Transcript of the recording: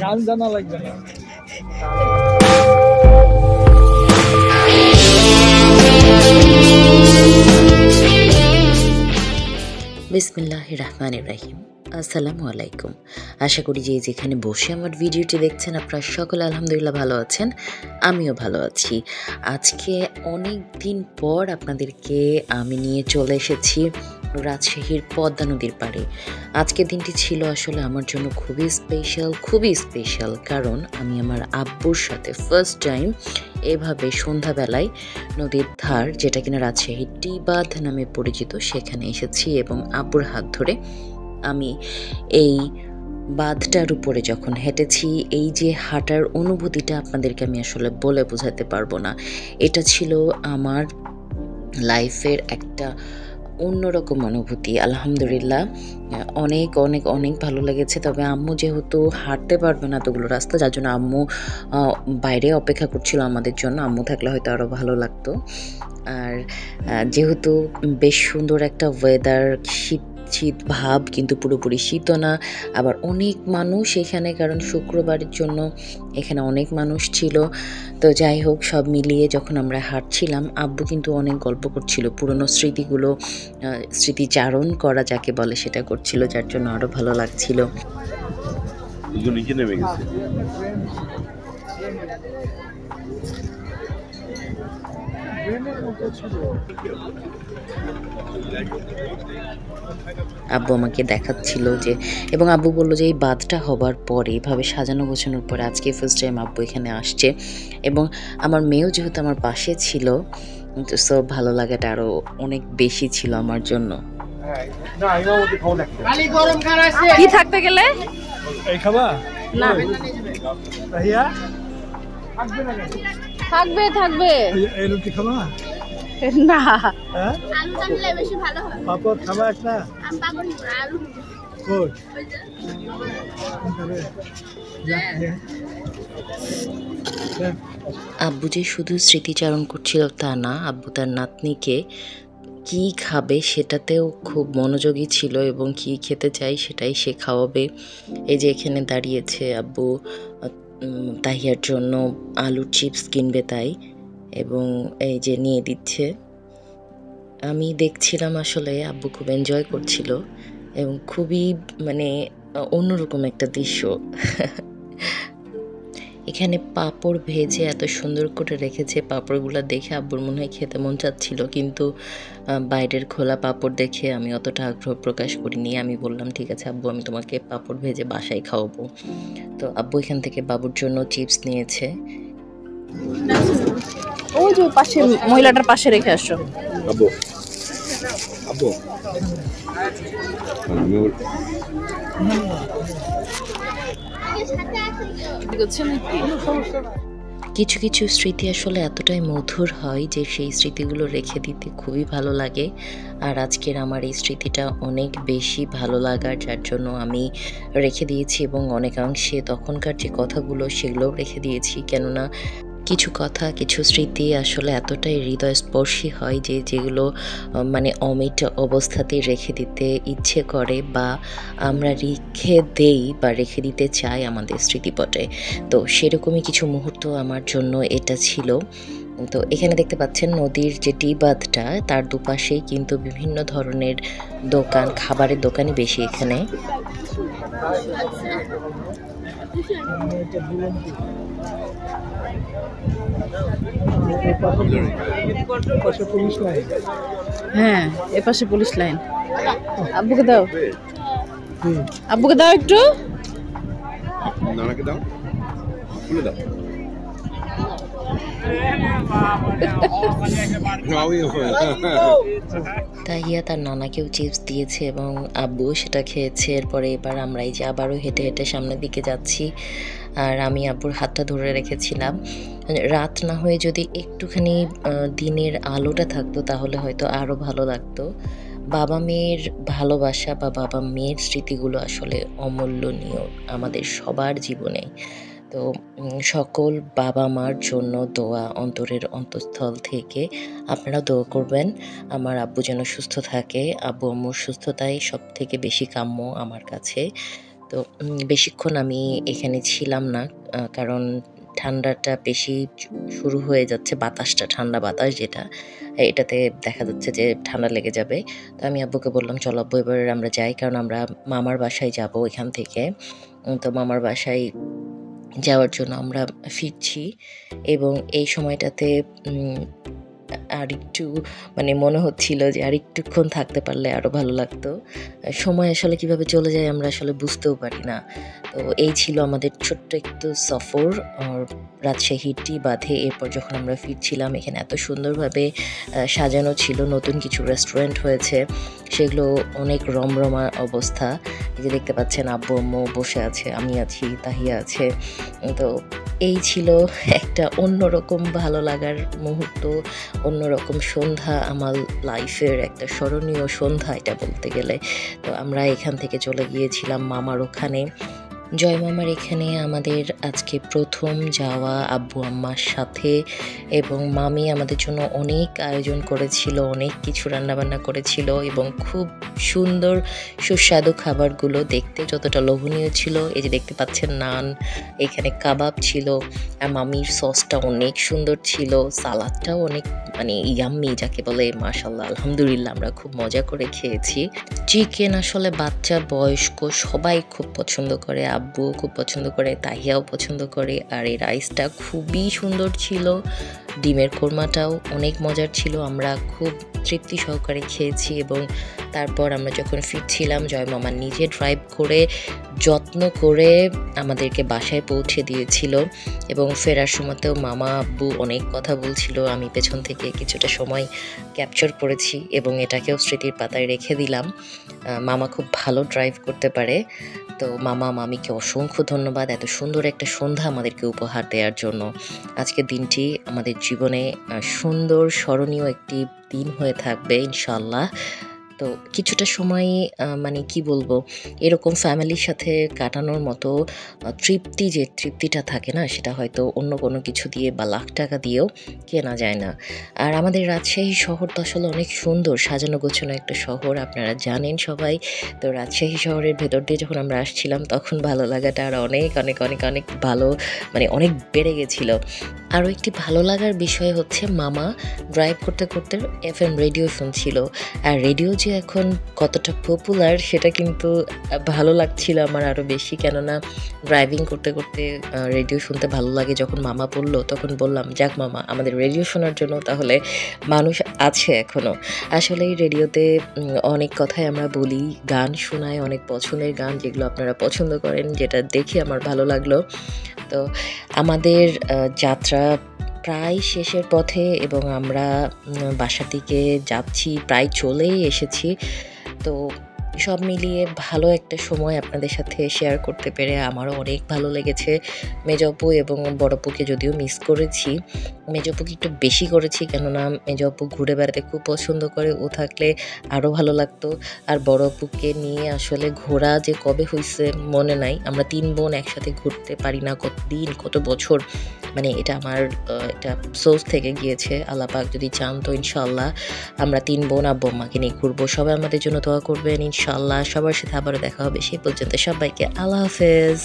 গান জানা লাগবে না। বিসমিল্লাহির রহমানির রহিম। আসসালামু আলাইকুম। আশা করি যে যেখানে বসে আমার ভিডিওটি দেখছেন আপনারা সকলে আলহামদুলিল্লাহ ভালো আছেন, আমিও ভালো আছি। আজকে অনেক দিন পর আপনাদেরকে আমি নিয়ে চলে এসেছি রাজশাহীর পদ্মা নদীর পাড়ে। আজকের দিনটি ছিল আসলে আমার জন্য খুবই স্পেশাল, কারণ আমি আমার আব্বুর সাথে ফার্স্ট টাইম এভাবে সন্ধ্যাবেলায় নদীর ধার, যেটা কিনা রাজশাহীর টি বাঁধ নামে পরিচিত, সেখানে এসেছি এবং আব্বুর হাত ধরে আমি এই বাঁধটার উপরে যখন হেঁটেছি, এই যে হাঁটার অনুভূতিটা আপনাদেরকে আমি আসলে বলে বোঝাতে পারবো না। এটা ছিল আমার লাইফের একটা অন্যরকম অনুভূতি। আলহামদুলিল্লাহ অনেক অনেক অনেক ভালো লেগেছে। তবে আম্মু যেহেতু হাঁটতে পারবে না এতগুলো রাস্তা, যার জন্য আম্মু বাইরে অপেক্ষা করছিল আমাদের জন্য। আম্মু থাকলে হয়তো আরও ভালো লাগতো। আর যেহেতু বেশ সুন্দর একটা ওয়েদার, শীত ভাব, কিন্তু পুরোপুরি শীতও না। আবার অনেক মানুষ এখানে, কারণ শুক্রবারের জন্য এখানে অনেক মানুষ ছিল। তো যাই হোক, সব মিলিয়ে যখন আমরা হাঁটছিলাম, আব্বু কিন্তু অনেক গল্প করছিল, পুরনো স্মৃতিগুলো স্মৃতিচারণ করা যাকে বলে সেটা করছিল, যার জন্য আরও ভালো লাগছিল। আব্বু আমাকে দেখাচ্ছিল যে, এবং আব্বু বললো যে এই বাঁধটা হবার পরে, এভাবে সাজানো গোছানোর পরে আজকে ফার্স্ট টাইম আব্বু এখানে আসছে। এবং আমার মেয়েও যেহেতু আমার পাশে ছিল, তো সব ভালো লাগাটা আরো অনেক বেশি ছিল আমার জন্য। কি থাকতে গেলে এই খাবা না, থাকবে এই রুটি খাবা না, আলু টানলে বেশি ভালো হয়। পাপড় খাবা একটা? আমি পাপড় নিব না, আলু নিব। কই আব্বু যে শুধু স্মৃতিচারণ করছিল তা না, আব্বু তার নাতনিকে কি খাবে সেটাতেও খুব মনোযোগী ছিল, এবং কি খেতে চাই সেটাই সে খাওয়াবে। এই যে এখানে দাঁড়িয়েছে আব্বু তাহিয়ার জন্য আলুর চিপস কিনবে তাই, এবং এই যে নিয়ে দিচ্ছে। আমি দেখছিলাম আসলে আব্বু খুব এনজয় করছিল, এবং খুবই অন্যরকম একটা দৃশ্য। এখানে পাঁপড় ভেজে এত সুন্দর করে রেখেছে, পাঁপড়গুলো দেখে আব্বুর মনে হয় খেতে মন চাচ্ছিল, কিন্তু বাইরের খোলা পাঁপড় দেখে আমি অতটা আগ্রহ প্রকাশ করিনি। আমি বললাম, ঠিক আছে আব্বু, আমি তোমাকে পাঁপড় ভেজে বাসায় খাওয়াবো। তো আব্বু এখান থেকে বাবুর জন্য চিপস নিয়েছে। ওই যে পাশে মহিলাটার পাশে রেখে আসো। আব্বু আব্বু কিছু কিছু স্মৃতি আসলে এতটাই মধুর হয় যে সেই স্মৃতিগুলো রেখে দিতে খুবই ভালো লাগে। আর আজকের আমার এই স্মৃতিটা অনেক বেশি ভালো লাগার, যার জন্য আমি রেখে দিয়েছি, এবং অনেকাংশে তখনকার যে কথাগুলো সেগুলোও রেখে দিয়েছি। কেননা কিছু কথা, কিছু স্মৃতি আসলে এতটাই হৃদয়স্পর্শী হয় যে যেগুলো অমিট অবস্থাতেই রেখে দিতে ইচ্ছে করে, বা আমরা রেখে দেই বা রেখে দিতে চাই আমাদের স্মৃতিপটে। তো সেরকমই কিছু মুহূর্ত আমার জন্য এটা ছিল। তো এখানে দেখতে পাচ্ছেন নদীর যে টি বাঁধটা, তার দুপাশেই কিন্তু বিভিন্ন ধরনের দোকান, খাবারের দোকানই বেশি এখানে। হ্যাঁ, এপাশে পুলিশ লাইন। আব্বুকে দাও, আব্বুকে দাও একটু, নানাকে দাও, খুলে দাও। তাহিয়া তার নানাকেও চিপস দিয়েছে এবং আব্বু সেটা খেয়েছে। এরপরে এবার আমরা এই যে আবারও হেঁটে হেঁটে সামনের দিকে যাচ্ছি, আর আমি আব্বুর হাতটা ধরে রেখেছিলাম। রাত না হয়ে যদি একটুখানি দিনের আলোটা থাকতো তাহলে হয়তো আরও ভালো লাগতো। বাবা মেয়ের ভালোবাসা বা বাবা মেয়ের স্মৃতিগুলো আসলে অমূল্যনীয় আমাদের সবার জীবনে। তো সকল বাবা মার জন্য দোয়া অন্তরের অন্তঃস্থল থেকে। আপনারা দোয়া করবেন আমার আব্বু যেন সুস্থ থাকে। আব্বু আম্মুর সুস্থতাই সবথেকে বেশি কাম্য আমার কাছে। তো বেশিক্ষণ আমি এখানে ছিলাম না, কারণ ঠান্ডাটা বেশি শুরু হয়ে যাচ্ছে, বাতাসটা ঠান্ডা বাতাস যেটা, এটাতে দেখা যাচ্ছে যে ঠান্ডা লেগে যাবে। তো আমি আব্বুকে বললাম চল আব্বু এবার আমরা যাই, কারণ আমরা মামার বাসায় যাব এখান থেকে। তো মামার বাসায় যাওয়ার জন্য আমরা ফিরছি, এবং এই সময়টাতে আরেকটু মানে মনে হচ্ছিল যে আরেকটুক্ষণ থাকতে পারলে আরও ভালো লাগতো। সময় আসলে কিভাবে চলে যায় আমরা আসলে বুঝতেও পারি না। তো এই ছিল আমাদের ছোট্ট একটু সফর রাজশাহী টি বাঁধে। এরপর যখন আমরা ফিরছিলাম, এখানে এত সুন্দরভাবে সাজানো ছিল, নতুন কিছু রেস্টুরেন্ট হয়েছে, সেগুলো অনেক রমরমা অবস্থা। এই যে দেখতে পাচ্ছেন আব্বু আম্মু বসে আছে, আমি আছি, তাহিয়া আছে। তো এই ছিল একটা অন্যরকম ভালো লাগার মুহূর্ত, অন্যরকম সন্ধ্যা, আমার লাইফের একটা স্মরণীয় সন্ধ্যা এটা বলতে গেলে। তো আমরা এখান থেকে চলে গিয়েছিলাম মামার ওখানে, জয় মামার এখানে আমাদের আজকে প্রথম যাওয়া আব্বু আম্মার সাথে। এবং মামি আমাদের জন্য অনেক আয়োজন করেছিল, অনেক কিছু রান্নাবান্না করেছিল, এবং খুব সুন্দর সুস্বাদু খাবারগুলো দেখতে যতটা লোভনীয় ছিল। এই যে দেখতে পাচ্ছেন নান, এখানে কাবাব ছিল, আর মামির সসটা অনেক সুন্দর ছিল, সালাদটাও অনেক মানে ইয়াম্মি যাকে বলে, মাশাআল্লাহ আলহামদুলিল্লাহ আমরা খুব মজা করে খেয়েছি। চিকেন আসলে বাচ্চা বয়স্ক সবাই খুব পছন্দ করে, আব্বুও খুব পছন্দ করে, তাহিয়াও পছন্দ করে। আর এই রাইসটা খুবই সুন্দর ছিল, ডিমের কোরমাটাও অনেক মজার ছিল, আমরা খুব তৃপ্তি সহকারে খেয়েছি। এবং তারপর আমরা যখন ফিরছিলাম, জয় মামা নিজে ড্রাইভ করে যত্ন করে আমাদেরকে বাসায় পৌঁছে দিয়েছিল, এবং ফেরার সময়তেও মামা আব্বু অনেক কথা বলছিল, আমি পেছন থেকে কিছুটা সময় ক্যাপচার করেছি এবং এটাকেও স্মৃতির পাতায় রেখে দিলাম। মামা খুব ভালো ড্রাইভ করতে পারে। তো মামা মামিকে অসংখ্য ধন্যবাদ এত সুন্দর একটা সন্ধ্যা আমাদেরকে উপহার দেওয়ার জন্য। আজকের দিনটি আমাদের জীবনে সুন্দর স্মরণীয় একটি দিন হয়ে থাকবে ইনশাআল্লাহ। তো কিছুটা সময় মানে কি বলবো, এরকম ফ্যামিলির সাথে কাটানোর মতো তৃপ্তি, যে তৃপ্তিটা থাকে না, সেটা হয়তো অন্য কোনো কিছু দিয়ে বা লাখ টাকা দিয়েও কেনা যায় না। আর আমাদের রাজশাহী শহর তো আসলে অনেক সুন্দর, সাজানো গোছানো একটা শহর, আপনারা জানেন সবাই। তো রাজশাহী শহরের ভেতর দিয়ে যখন আমরা আসছিলাম, তখন ভালো লাগাটা আর অনেক অনেক অনেক অনেক ভালো, মানে অনেক বেড়ে গেছিল। আরও একটি ভালো লাগার বিষয় হচ্ছে মামা ড্রাইভ করতে করতে FM রেডিও শুনছিল। আর রেডিও যে এখন কতটা পপুলার সেটা কিন্তু ভালো লাগছিল আমার আরও বেশি, কেননা ড্রাইভিং করতে করতে রেডিও শুনতে ভালো লাগে। যখন মামা বললো তখন বললাম, যাক মামা, আমাদের রেডিও শোনার জন্য তাহলে মানুষ আছে এখনও। আসলে এই রেডিওতে অনেক কথাই আমরা বলি, গান শোনায়, অনেক পছন্দের গান যেগুলো আপনারা পছন্দ করেন, যেটা দেখে আমার ভালো লাগলো। তো আমাদের যাত্রা প্রায় শেষের পথে, এবং আমরা বাসার দিকে যাচ্ছি, প্রায় চলেই এসেছি। তো সব মিলিয়ে ভালো একটা সময় আপনাদের সাথে শেয়ার করতে পেরে আমারও অনেক ভালো লেগেছে। মেজপু এবং বড়পুকে যদিও মিস করেছি, মেজপুকে একটু বেশি করেছি, কেননা মেজপু ঘুরে বেড়াতে খুব পছন্দ করে, ও থাকলে আরও ভালো লাগতো। আর বড়পুকে নিয়ে আসলে ঘোরা যে কবে হয়েছে মনে নাই, আমরা 3 বোন একসাথে ঘুরতে পারি না কতদিন, কত বছর, মানে এটা আমার একটা সোর্স থেকে গিয়েছে। আল্লাহ পাক যদি চান তো ইনশাআল্লাহ আমরা 3 বোন আব্বু আম্মাকে নিয়ে ঘুরবো। সবাই আমাদের জন্য দোয়া করবেন ইনশাআল্লাহ। সবার সাথে আবারও দেখা হবে, সেই পর্যন্ত সবাইকে আল্লাহ হাফেজ।